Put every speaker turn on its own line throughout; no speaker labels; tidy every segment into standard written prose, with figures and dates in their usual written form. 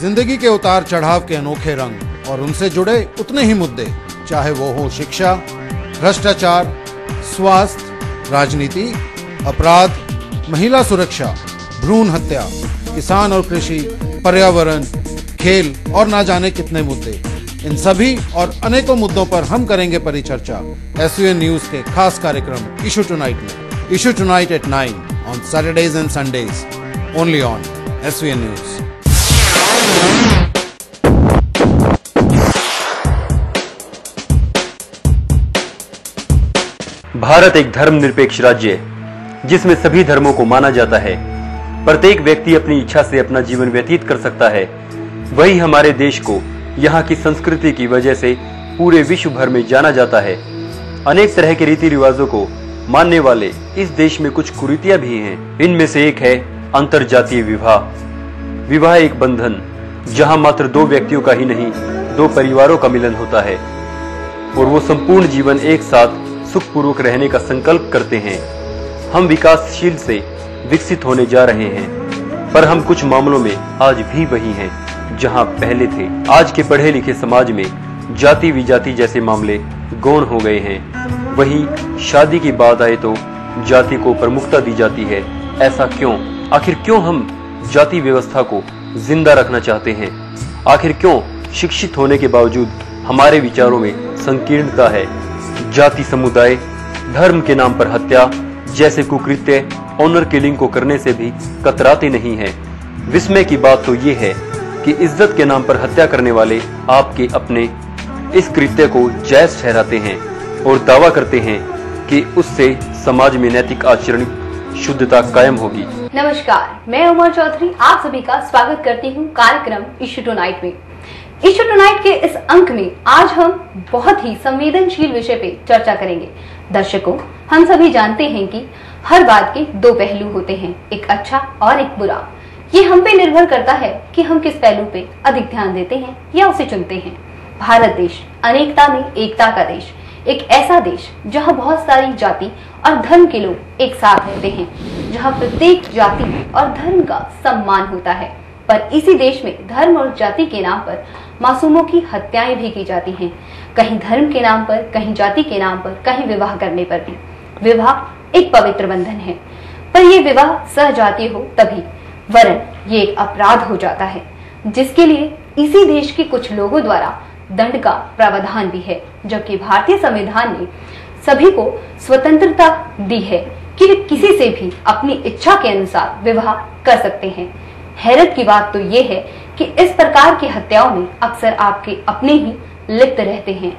जिंदगी के उतार चढ़ाव के अनोखे रंग और उनसे जुड़े उतने ही मुद्दे, चाहे वो हो शिक्षा, भ्रष्टाचार, स्वास्थ्य, राजनीति, अपराध, महिला सुरक्षा, भ्रूण हत्या, किसान और कृषि, पर्यावरण, खेल और ना जाने कितने मुद्दे। इन सभी और अनेकों मुद्दों पर हम करेंगे परिचर्चा एसवीएन न्यूज के खास कार्यक्रम इशू टुनाइट में। Issue tonight at 9 on Saturdays and Sundays, only on SVN News.
Bharat एक धर्मनिरपेक्ष राज्य है जिसमें सभी धर्मों को माना जाता है। प्रत्येक व्यक्ति अपनी इच्छा से अपना जीवन व्यतीत कर सकता है। वही हमारे देश को यहाँ की संस्कृति की वजह से पूरे विश्व भर में जाना जाता है। अनेक तरह के रीति रिवाजों को मानने वाले इस देश में कुछ कुरीतियां भी हैं। इनमें से एक है अंतरजातीय विवाह। विवाह एक बंधन जहां मात्र दो व्यक्तियों का ही नहीं, दो परिवारों का मिलन होता है और वो संपूर्ण जीवन एक साथ सुखपूर्वक रहने का संकल्प करते हैं। हम विकासशील से विकसित होने जा रहे हैं, पर हम कुछ मामलों में आज भी वही हैं जहां पहले थे। आज के पढ़े लिखे समाज में जाति विजाति जैसे मामले गौण हो गए हैं। वहीं शादी की बात आए तो जाति को प्रमुखता दी जाती है। ऐसा क्यों? आखिर क्यों हम जाति व्यवस्था को जिंदा रखना चाहते हैं? आखिर क्यों शिक्षित होने के बावजूद हमारे विचारों में संकीर्णता है? जाति, समुदाय, धर्म के नाम पर हत्या जैसे कुकृत्य, ऑनर किलिंग को करने से भी कतराते नहीं है। विस्मय की बात तो ये है कि इज्जत के नाम पर हत्या करने वाले आपके अपने इस कृत्य को जायज ठहराते हैं और दावा करते हैं कि उससे समाज में नैतिक आचरण शुद्धता कायम होगी।
नमस्कार, मैं उमर चौधरी आप सभी का स्वागत करती हूँ कार्यक्रम इशू टुनाइट में। इशू टुनाइट के इस अंक में आज हम बहुत ही संवेदनशील विषय पे चर्चा करेंगे। दर्शकों, हम सभी जानते हैं कि हर बात के दो पहलू होते हैं, एक अच्छा और एक बुरा। ये हम पे निर्भर करता है कि हम किस पहलू पे अधिक ध्यान देते हैं या उसे चुनते हैं। भारत देश अनेकता में एकता का देश, एक ऐसा देश जहां बहुत सारी जाति और धर्म के लोग एक साथ रहते हैं, जहां प्रत्येक जाति और धर्म का सम्मान होता है। पर इसी देश में धर्म और जाति के नाम पर मासूमों की हत्याएं भी की जाती हैं, कहीं धर्म के नाम पर, कहीं जाति के नाम पर, कहीं विवाह करने पर भी। विवाह एक पवित्र बंधन है, पर यह विवाह सहजातीय हो तभी, वरन ये एक अपराध हो जाता है जिसके लिए इसी देश के कुछ लोगों द्वारा दंड का प्रावधान भी है। जबकि भारतीय संविधान ने सभी को स्वतंत्रता दी है कि वे किसी से भी अपनी इच्छा के अनुसार विवाह कर सकते हैं। हैरत की बात तो ये है कि इस प्रकार की हत्याओं में अक्सर आपके अपने ही लिप्त रहते हैं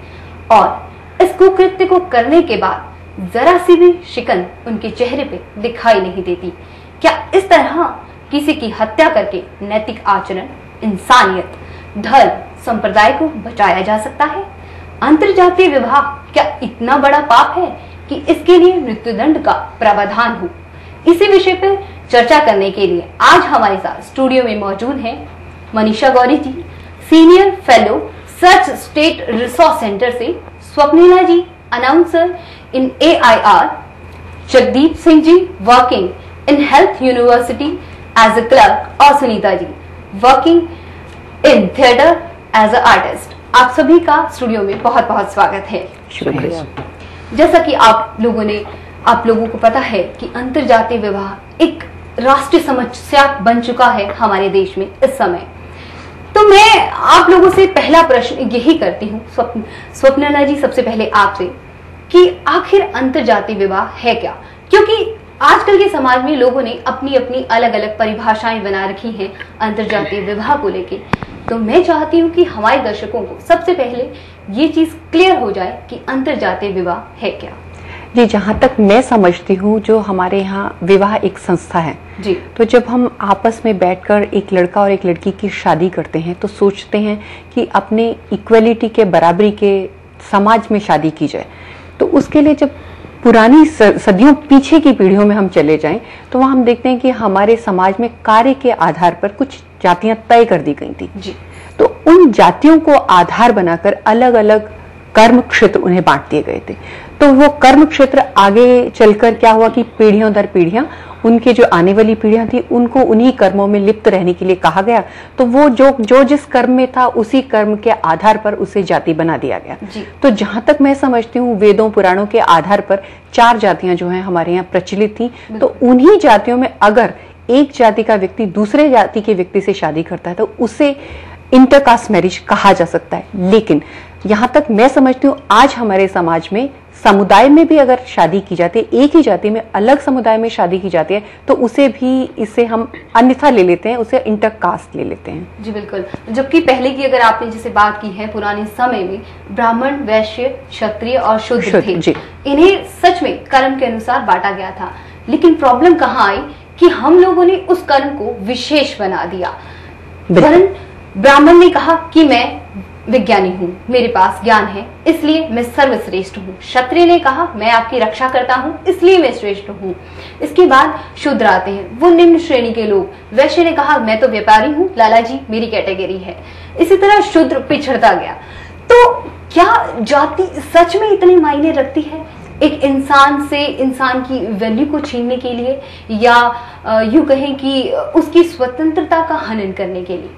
और इस कुकृत्य को करने के बाद जरा सी भी शिकन उनके चेहरे पे दिखाई नहीं देती। क्या इस तरह किसी की हत्या करके नैतिक आचरण, इंसानियत, धर्म, संप्रदाय को बचाया जा सकता है? अंतरजातीय विवाह क्या इतना बड़ा पाप है कि इसके लिए मृत्युदंड का प्रावधान हो? इसी विषय पर चर्चा करने के लिए आज हमारे साथ स्टूडियो में मौजूद हैं Manisha Gauri ji, senior fellow search state resource centre से, Swapnila ji, announcer in AIR, Jagdeep Singh ji, working in health university as a clerk, और Sunita ji, working in theatre as a artist. आप सभी का स्टूडियो में बहुत बहुत स्वागत है।
शुक्रिया।
जैसा कि आप लोगों को पता है कि अंतरजातीय विवाह एक राष्ट्रीय समस्या बन चुका है हमारे देश में इस समय। तो मैं आप लोगों से पहला प्रश्न यही करती हूँ, स्वप्निला जी, सबसे पहले आपसे, कि आखिर अंतरजातीय विवाह है क्या? क्योंकि आजकल के समाज में लोगों ने अपनी अपनी अलग अलग परिभाषाएं बना रखी हैं अंतरजातीय विवाह को लेके। तो मैं चाहती हूँ कि हमारे दर्शकों को सबसे पहले ये चीज क्लियर हो जाए कि अंतरजातीय विवाह है क्या।
जी, जहाँ तक मैं समझती हूँ, जो हमारे यहाँ विवाह एक संस्था है
जी।
तो जब हम आपस में बैठकर एक लड़का और एक लड़की की शादी करते हैं तो सोचते हैं कि अपने इक्वलिटी के, बराबरी के समाज में शादी की जाए। तो उसके लिए जब पुरानी सदियों पीछे की पीढ़ियों में हम चले जाएं तो वहाँ हम देखते हैं कि हमारे समाज में कार्य के आधार पर कुछ जातियां तय कर दी गई थी
जी।
तो उन जातियों को आधार बनाकर अलग अलग कर्म क्षेत्र उन्हें बांट दिए गए थे। तो वो कर्म क्षेत्र आगे चलकर क्या हुआ कि पीढ़ियों दर पीढ़ियां उनके जो आने वाली पीढ़ियां थी उनको उन्हीं कर्मों में लिप्त रहने के लिए कहा गया, तो वो जो जिस कर्म में था उसी कर्म के आधार पर उसे जाति बना दिया गया। तो जहां तक मैं समझती हूँ वेदों पुराणों के आधार पर 4 जातियां जो हैं हमारे यहाँ प्रचलित थी, तो उन्हीं जातियों में अगर एक जाति का व्यक्ति दूसरे जाति के व्यक्ति से शादी करता है तो उसे इंटरकास्ट मैरिज कहा जा सकता है। लेकिन यहां तक मैं समझती हूँ आज हमारे समाज में समुदाय में भी अगर शादी की जाती है, एक ही जाति में अलग समुदाय में शादी की जाती है, तो उसे भी इसे हम अन्यथा ले लेते हैं, उसे इंटरकास्ट ले लेते हैं।
जी बिल्कुल। जबकि पहले की अगर आपने जैसे बात की है, पुराने समय में ब्राह्मण, वैश्य, क्षत्रिय और शूद्र थे, इन्हें सच में कर्म के अनुसार बांटा गया था। लेकिन प्रॉब्लम कहाँ आई कि हम लोगों ने उस कर्म को विशेष बना दिया। ब्राह्मण ने कहा कि मैं विज्ञानी हूँ, मेरे पास ज्ञान है, इसलिए मैं सर्वश्रेष्ठ हूँ। क्षत्रिय ने कहा मैं आपकी रक्षा करता हूँ, इसलिए मैं श्रेष्ठ हूँ। इसके बाद शूद्र आते हैं, वो निम्न श्रेणी के लोग। वैश्य ने कहा मैं तो व्यापारी हूँ, लाला जी मेरी कैटेगरी है। इसी तरह शूद्र पिछड़ता गया। तो क्या जाति सच में इतनी मायने रखती है एक इंसान से इंसान की वैल्यू को छीनने के लिए, या यूं कहें कि उसकी स्वतंत्रता का हनन करने के लिए?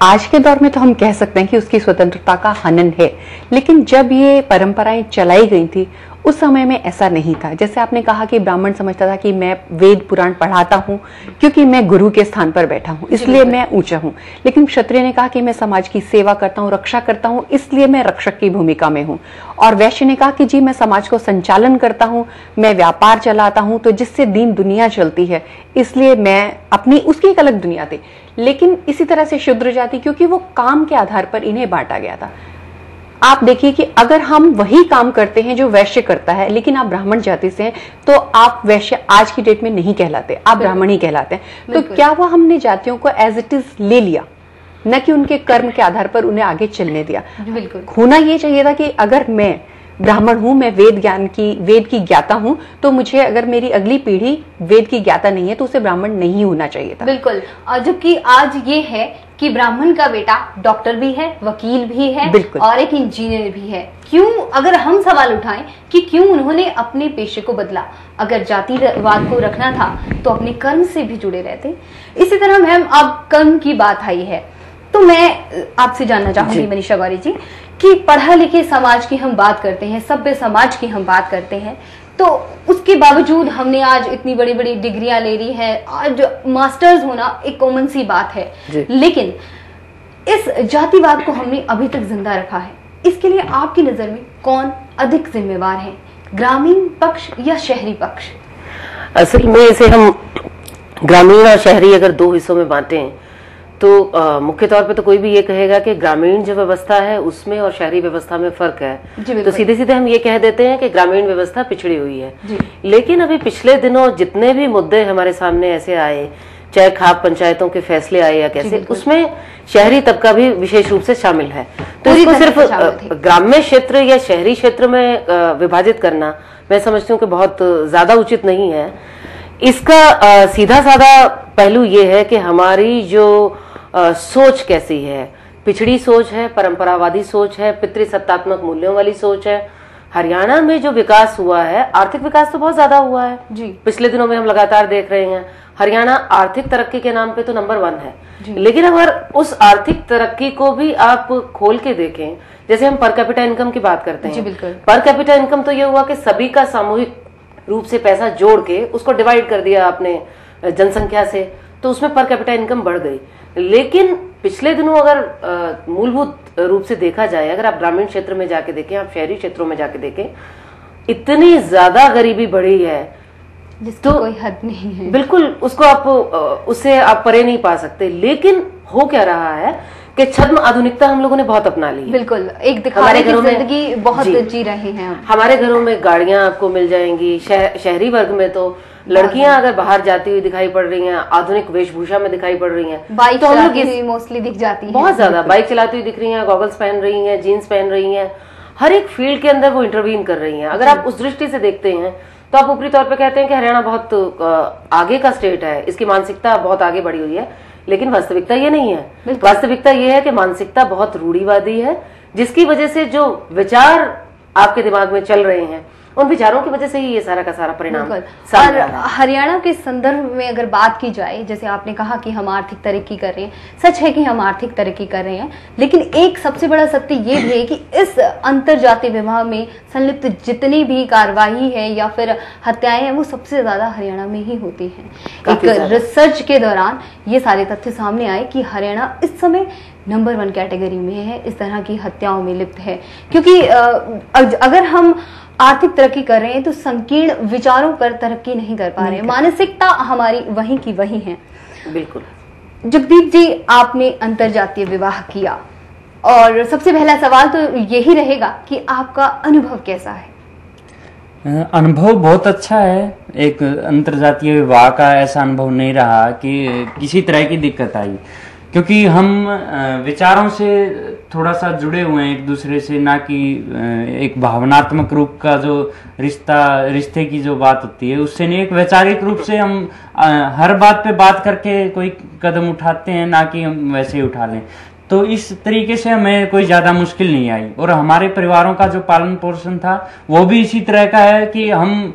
आज के दौर में तो हम कह सकते हैं कि उसकी स्वतंत्रता का हनन है, लेकिन जब ये परंपराएं चलाई गई थी उस समय में ऐसा नहीं था। जैसे आपने कहा कि ब्राह्मण समझता था कि मैं वेद पुराण पढ़ाता हूँ क्योंकि मैं गुरु के स्थान पर बैठा हूँ, इसलिए मैं ऊंचा हूँ। लेकिन क्षत्रिय ने कहा कि मैं समाज की सेवा करता हूँ, रक्षा करता हूँ, इसलिए मैं रक्षक की भूमिका में हूँ। और वैश्य ने कहा कि जी मैं समाज को संचालन करता हूँ, मैं व्यापार चलाता हूँ, तो जिससे दीन दुनिया चलती है, इसलिए मैं अपनी उसकी एक अलग दुनिया थी। लेकिन इसी तरह से शूद्र जाति, क्योंकि वो काम के आधार पर इन्हें बांटा गया था। आप देखिए कि अगर हम वही काम करते हैं जो वैश्य करता है, लेकिन आप ब्राह्मण जाति से हैं, तो आप वैश्य आज की डेट में नहीं कहलाते, आप ब्राह्मण ही कहलाते हैं। तो क्या वो हमने जातियों को एज इट इज ले लिया, न कि उनके कर्म के आधार पर उन्हें आगे चलने दिया।
बिल्कुल
होना ये चाहिए था कि अगर मैं ब्राह्मण हूं, मैं वेद की ज्ञाता हूं, तो मुझे अगर मेरी अगली पीढ़ी वेद की ज्ञाता नहीं है तो उसे ब्राह्मण नहीं होना चाहिए था।
बिल्कुल। जबकि आज ये है कि ब्राह्मण का बेटा डॉक्टर भी है, वकील भी है और एक इंजीनियर भी है। क्यों, अगर हम सवाल उठाएं कि क्यों उन्होंने अपने पेशे को बदला? अगर जातिवाद को रखना था तो अपने कर्म से भी जुड़े रहते। इसी तरह मैम अब कर्म की बात आई है, तो मैं आपसे जानना चाहूंगी मनीषा गौरी जी कि पढ़ा लिखे समाज की हम बात करते हैं, सभ्य समाज की हम बात करते हैं, तो उसके बावजूद हमने आज इतनी बड़ी बड़ी डिग्रियां ले ली है, आज मास्टर्स होना एक कॉमन सी बात है, लेकिन इस जातिवाद को हमने अभी तक जिंदा रखा है। इसके लिए आपकी नजर में कौन अधिक जिम्मेवार है, ग्रामीण पक्ष या शहरी पक्ष?
असल में इसे हम ग्रामीण और शहरी अगर 2 हिस्सों में बांटे हैं तो मुख्य तौर पे तो कोई भी ये कहेगा कि ग्रामीण जो व्यवस्था है उसमें और शहरी व्यवस्था में फर्क है, तो सीधे सीधे हम ये कह देते हैं कि ग्रामीण व्यवस्था पिछड़ी हुई है। लेकिन अभी पिछले दिनों जितने भी मुद्दे हमारे सामने ऐसे आए, चाहे खाप पंचायतों के फैसले आए या कैसे, उसमें शहरी तबका भी विशेष रूप से शामिल है। तो इसको सिर्फ ग्राम्य क्षेत्र या शहरी क्षेत्र में विभाजित करना मैं समझती हूँ कि बहुत ज्यादा उचित नहीं है। इसका सीधा साधा पहलू ये है कि हमारी जो सोच कैसी है, पिछड़ी सोच है, परंपरावादी सोच है, पितृसत्तात्मक मूल्यों वाली सोच है। हरियाणा में जो विकास हुआ है, आर्थिक विकास तो बहुत ज्यादा हुआ है जी। पिछले दिनों में हम लगातार देख रहे हैं हरियाणा आर्थिक तरक्की के नाम पे तो नंबर 1 है, लेकिन अगर उस आर्थिक तरक्की को भी आप खोल के देखें, जैसे हम पर कैपिटा इनकम की बात करते हैं, पर कैपिटा इनकम तो ये हुआ कि सभी का सामूहिक रूप से पैसा जोड़ के उसको डिवाइड कर दिया आपने जनसंख्या से, तो उसमें पर कैपिटा इनकम बढ़ गई। लेकिन पिछले दिनों अगर मूलभूत रूप से देखा जाए, अगर आप ग्रामीण क्षेत्र में जाके देखें, आप शहरी क्षेत्रों में जाके देखें, इतनी ज्यादा गरीबी बढ़ी है
जिसकी तो कोई हद नहीं है।
बिल्कुल, उसको आप उससे आप परे नहीं पा सकते। लेकिन हो क्या रहा है कि छद्म आधुनिकता हम लोगों ने बहुत अपना ली है।
बिल्कुल, एक दिखाने की जिंदगी बहुत जी रहे हैं हम।
हमारे घरों में गाड़ियां आपको मिल जाएंगी, शहरी वर्ग में तो लड़कियां अगर बाहर जाती हुई दिखाई पड़ रही हैं, आधुनिक वेशभूषा में दिखाई पड़ रही हैं,
बाइक तो चलाती हुई मोस्टली दिख जाती है,
बहुत ज्यादा बाइक चलाती हुई दिख रही हैं, गॉगल्स पहन रही हैं, जीन्स पहन रही हैं, हर एक फील्ड के अंदर वो इंटरवीन कर रही हैं। अगर आप उस दृष्टि से देखते हैं तो आप ऊपरी तौर पे कहते हैं कि हरियाणा बहुत आगे का स्टेट है, इसकी मानसिकता बहुत आगे बढ़ी हुई है, लेकिन वास्तविकता ये नहीं है। वास्तविकता ये है कि मानसिकता बहुत रूढ़िवादी है, जिसकी वजह से जो विचार आपके दिमाग में चल रहे हैं उन विचारों की वजह से ही ये सारा का सारा परिणाम
और
सामने आ रहा है।
हरियाणा के संदर्भ में अगर बात की जाए, जैसे आपने कहा कि हम आर्थिक तरक्की कर रहे हैं, सच है कि हम आर्थिक तरक्की कर रहे हैं, लेकिन एक सबसे बड़ा सत्य ये भी है कि इस अंतरजातीय विवाह में संलिप्त जितनी भी कार्रवाई है या फिर हत्याएं हैं, वो सबसे ज्यादा हरियाणा में ही होती हैं। एक रिसर्च के दौरान ये सारे तथ्य सामने आए कि हरियाणा इस समय नंबर 1 कैटेगरी में है, इस तरह की हत्याओं में लिप्त है। क्योंकि अगर हम आर्थिक तरक्की कर रहे हैं तो संकीर्ण विचारों पर तरक्की नहीं कर पा रहे हैं, मानसिकता हमारी वहीं की वहीं है।
बिल्कुल।
जगदीप जी, आपने अंतरजातीय विवाह किया और सबसे पहला सवाल तो यही रहेगा कि आपका अनुभव कैसा है?
अनुभव बहुत अच्छा है। एक अंतरजातीय विवाह का ऐसा अनुभव नहीं रहा कि किसी तरह की दिक्कत आई, क्योंकि हम विचारों से थोड़ा सा जुड़े हुए हैं एक दूसरे से, ना कि एक भावनात्मक रूप का जो रिश्ते की जो बात होती है उससे नहीं। एक वैचारिक रूप से हम हर बात पे बात करके कोई कदम उठाते हैं, ना कि हम वैसे ही उठा लें। तो इस तरीके से हमें कोई ज्यादा मुश्किल नहीं आई। और हमारे परिवारों का जो पालन पोषण था वो भी इसी तरह का है कि हम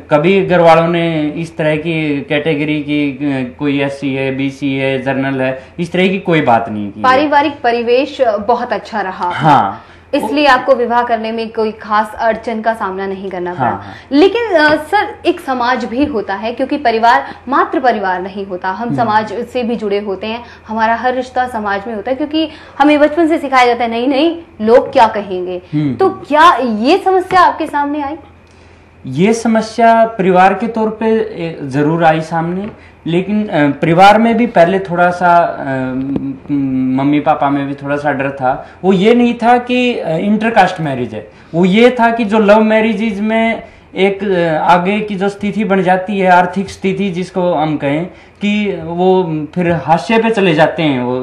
कभी घर वालों ने इस तरह की कैटेगरी की कोई SC है, BC है, जर्नल है, इस तरह की कोई बात नहीं की।
पारिवारिक परिवेश बहुत अच्छा रहा।
हाँ,
इसलिए आपको विवाह करने में कोई खास अड़चन का सामना नहीं करना पड़ा।
हाँ।
लेकिन सर, एक समाज भी होता है, क्योंकि परिवार मात्र परिवार नहीं होता, हम समाज से भी जुड़े होते हैं। हमारा हर रिश्ता समाज में होता है, क्योंकि हमें बचपन से सिखाया जाता है नहीं नहीं लोग क्या कहेंगे। तो क्या ये समस्या आपके सामने आई?
ये समस्या परिवार के तौर पे जरूर आई सामने, लेकिन परिवार में भी पहले थोड़ा सा मम्मी पापा में भी थोड़ा सा डर था। वो ये नहीं था कि इंटरकास्ट मैरिज है, वो ये था कि जो लव मैरिजेज में एक आगे की जो स्थिति बन जाती है, आर्थिक स्थिति जिसको हम कहें, कि वो फिर हाशिए पे चले जाते हैं। वो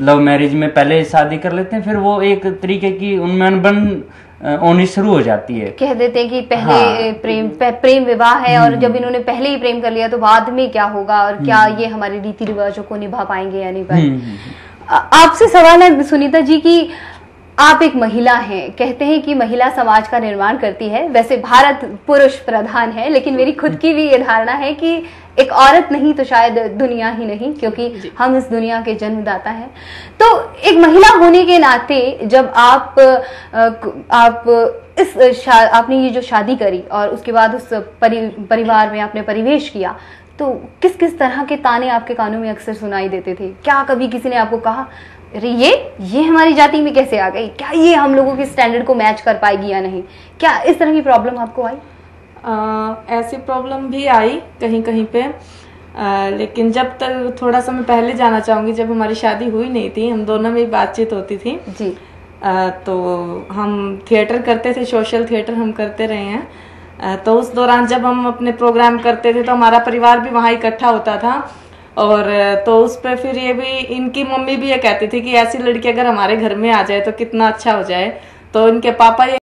लव मैरिज में पहले शादी कर लेते हैं, फिर वो एक तरीके की उनमें अनबन होनी शुरू हो जाती है।
कह देते हैं कि पहले प्रेम विवाह है, और जब इन्होंने पहले ही प्रेम कर लिया तो बाद में क्या होगा, और क्या ये हमारे रीति रिवाजों को निभा पाएंगे या नहीं पाएंगे। आपसे सवाल है सुनीता जी की आप एक महिला हैं, कहते हैं कि महिला समाज का निर्माण करती है। वैसे भारत पुरुष प्रधान है, लेकिन मेरी खुद की भी ये धारणा है कि एक औरत नहीं तो शायद दुनिया ही नहीं, क्योंकि हम इस दुनिया के जन्मदाता हैं। तो एक महिला होने के नाते जब आपने ये जो शादी करी और उसके बाद उस परिवार में आपने परिवेश किया, तो किस किस तरह के ताने आपके कानों में अक्सर सुनाई देते थे? क्या कभी किसी ने आपको कहा अरे ये हमारी जाति में कैसे आ गई, क्या ये हम लोगों के स्टैंडर्ड को मैच कर पाएगी या नहीं? क्या इस तरह की प्रॉब्लम आपको आई?
ऐसी प्रॉब्लम भी आई कहीं कहीं पे, लेकिन जब तक थोड़ा सा मैं पहले जाना चाहूंगी, जब हमारी शादी हुई नहीं थी, हम दोनों में बातचीत होती थी
जी।
तो हम थिएटर करते थे, सोशल थिएटर हम करते रहे हैं। तो उस दौरान जब हम अपने प्रोग्राम करते थे तो हमारा परिवार भी वहाँ इकट्ठा होता था, और तो उस पर फिर ये भी इनकी मम्मी भी ये कहती थी कि ऐसी लड़की अगर हमारे घर में आ जाए तो कितना अच्छा हो जाए। तो इनके पापा ये